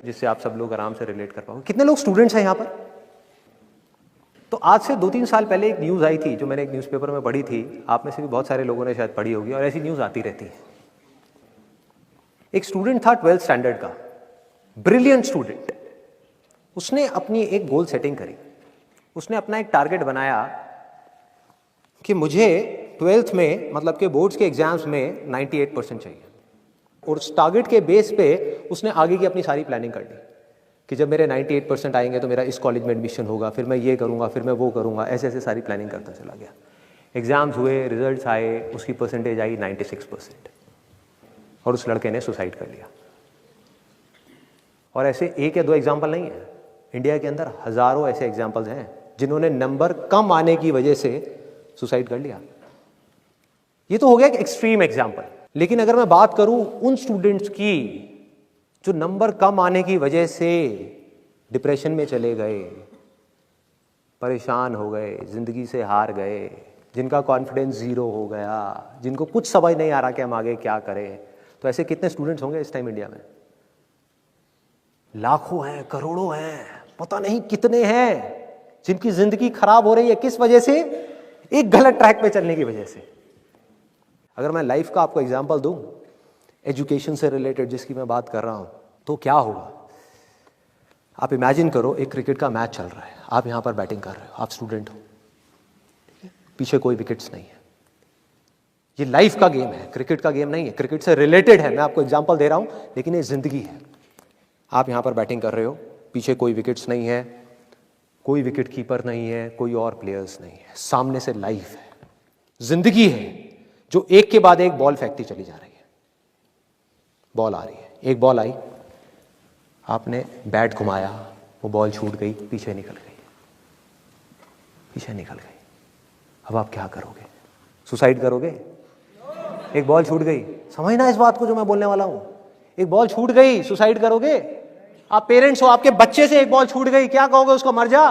जिससे आप सब लोग आराम से रिलेट कर पाओगे। कितने लोग स्टूडेंट्स हैं यहाँ पर? तो आज से 2-3 साल पहले एक न्यूज़ आई थी जो मैंने एक न्यूज़पेपर में पढ़ी थी, आप में से भी बहुत सारे लोगों ने शायद पढ़ी होगी और ऐसी न्यूज़ आती रहती है। एक स्टूडेंट था 12th स्टैंडर्ड का, ब्रिलियंट स्टूडेंट। उसने अपनी एक गोल सेटिंग करी, उसने अपना एक टारगेट बनाया कि मुझे 12th में मतलब के बोर्ड्स के एग्जाम्स में 98% चाहिए, और उस टारगेट के बेस पे उसने आगे की अपनी सारी प्लानिंग कर ली कि जब मेरे 98% आएंगे तो मेरा इस कॉलेज में एडमिशन होगा, फिर मैं ये करूँगा, फिर मैं वो करूँगा, ऐसे ऐसे सारी प्लानिंग करता चला गया। एग्ज़ाम्स हुए, रिजल्ट्स आए, उसकी परसेंटेज आई 96% और उस लड़के ने सुसाइड कर लिया। और ऐसे एक या दो एग्जाम्पल नहीं है, इंडिया के अंदर हज़ारों ऐसे एग्जाम्पल्स हैं जिन्होंने नंबर कम आने की वजह से सुसाइड कर लिया। ये तो हो गया एक एक्सट्रीम एग्जाम्पल, लेकिन अगर मैं बात करूं उन स्टूडेंट्स की जो नंबर कम आने की वजह से डिप्रेशन में चले गए, परेशान हो गए, जिंदगी से हार गए, जिनका कॉन्फिडेंस जीरो हो गया, जिनको कुछ समझ नहीं आ रहा कि हम आगे क्या करें, तो ऐसे कितने स्टूडेंट्स होंगे इस टाइम इंडिया में? लाखों हैं, करोड़ों हैं, पता नहीं कितने हैं जिनकी जिंदगी खराब हो रही है। किस वजह से? एक गलत ट्रैक पे चलने की वजह से। अगर मैं लाइफ का आपको एग्जांपल दूं, एजुकेशन से रिलेटेड जिसकी मैं बात कर रहा हूं, तो क्या होगा? आप इमेजिन करो एक क्रिकेट का मैच चल रहा है, आप यहां पर बैटिंग कर रहे हो, आप स्टूडेंट हो, पीछे कोई विकेट्स नहीं है। ये लाइफ का गेम है, क्रिकेट का गेम नहीं है, क्रिकेट से रिलेटेड है, मैं आपको एग्जांपल दे रहा हूं, लेकिन ये जिंदगी है। आप यहां पर बैटिंग कर रहे हो, पीछे कोई विकेट्स नहीं है, कोई विकेट कीपर नहीं है, कोई और प्लेयर्स नहीं है, सामने से लाइफ है, जिंदगी है जो एक के बाद एक बॉल फेंकती चली जा रही है। बॉल आ रही है, एक बॉल आई, आपने बैट घुमाया, वो बॉल छूट गई, पीछे निकल गई, पीछे निकल गई। अब आप क्या करोगे? सुसाइड करोगे? एक बॉल छूट गई, समझना इस बात को जो मैं बोलने वाला हूं। एक बॉल छूट गई, सुसाइड करोगे? आप पेरेंट्स हो, आपके बच्चे से एक बॉल छूट गई, क्या कहोगे उसको? मर जा?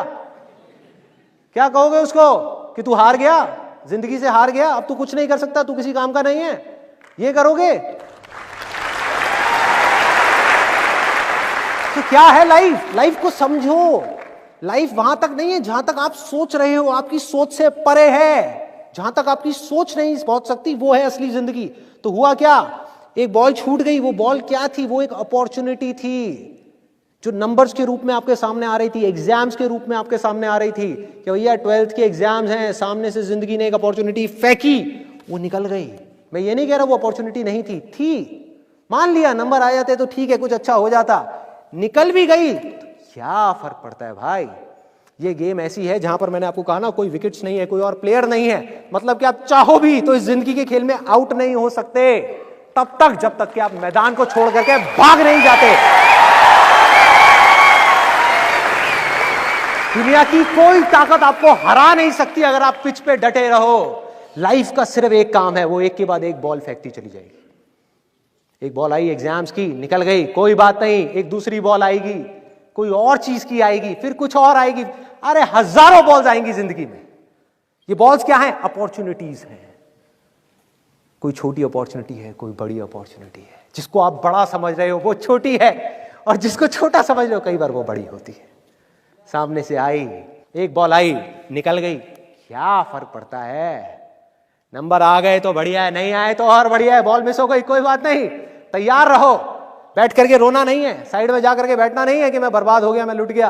क्या कहोगे उसको कि तू हार गया, जिंदगी से हार गया, अब तू कुछ नहीं कर सकता, तू किसी काम का नहीं है? ये करोगे? तो क्या है लाइफ? लाइफ को समझो। लाइफ वहां तक नहीं है जहां तक आप सोच रहे हो, आपकी सोच से परे है। जहां तक आपकी सोच नहीं पहुंच सकती वो है असली जिंदगी। तो हुआ क्या? एक बॉल छूट गई। वो बॉल क्या थी? वो एक अपॉर्चुनिटी थी जो नंबर्स के रूप में आपके सामने आ रही थी, एग्जाम्स के रूप में आपके सामने आ रही थी कि भैया 12th के एग्जाम्स हैं, सामने से जिंदगी ने एक अपॉर्चुनिटी फेंकी, वो निकल गई। मैं ये नहीं कह रहा वो अपॉर्चुनिटी नहीं थी, मान लिया नंबर आ जाते तो ठीक है, कुछ अच्छा हो जाता, निकल भी गई, क्या फर्क पड़ता है भाई? ये गेम ऐसी है जहां पर मैंने आपको कहा ना, कोई विकेट्स नहीं है, कोई और प्लेयर नहीं है, मतलब कि आप चाहो भी तो इस जिंदगी के खेल में आउट नहीं हो सकते तब तक जब तक कि आप मैदान को छोड़ करके भाग नहीं जाते। दुनिया की कोई ताकत आपको हरा नहीं सकती अगर आप पिच पे डटे रहो। लाइफ का सिर्फ एक काम है, वो एक के बाद एक बॉल फेंकती चली जाएगी। एक बॉल आई एग्जाम्स की, निकल गई, कोई बात नहीं, एक दूसरी बॉल आएगी, कोई और चीज की आएगी, फिर कुछ और आएगी, अरे हजारों बॉल्स आएंगी जिंदगी में। ये बॉल्स क्या हैं? अपॉर्चुनिटीज हैं। कोई छोटी अपॉर्चुनिटी है, कोई बड़ी अपॉर्चुनिटी है। जिसको आप बड़ा समझ रहे हो वो छोटी है, और जिसको छोटा समझ रहे हो कई बार वो बड़ी होती है। सामने से आई, एक बॉल आई, निकल गई, क्या फर्क पड़ता है? नंबर आ गए तो बढ़िया है, नहीं आए तो और बढ़िया है, बॉल मिस हो गई, कोई बात नहीं, तैयार रहो। बैठ करके रोना नहीं है, साइड में जाकर के बैठना नहीं है कि मैं बर्बाद हो गया, मैं लुट गया।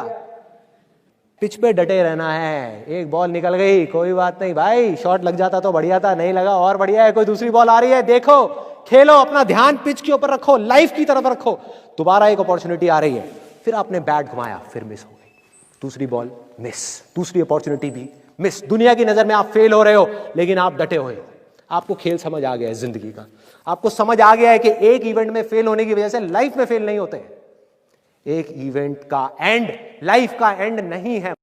पिच पे डटे रहना है। एक बॉल निकल गई, कोई बात नहीं भाई, शॉट लग जाता तो बढ़िया था, नहीं लगा और बढ़िया है, कोई दूसरी बॉल आ रही है, देखो, खेलो, अपना ध्यान पिच के ऊपर रखो, लाइफ की तरफ रखो। दोबारा एक अपॉर्चुनिटी आ रही है, फिर आपने बैट घुमाया, फिर मिस हो गई, दूसरी बॉल मिस, दूसरी अपॉर्चुनिटी भी मिस। दुनिया की नजर में आप फेल हो रहे हो, लेकिन आप डटे हुए हो। आपको खेल समझ आ गया है जिंदगी का, आपको समझ आ गया है कि एक इवेंट में फेल होने की वजह से लाइफ में फेल नहीं होते। एक इवेंट का एंड लाइफ का एंड नहीं है।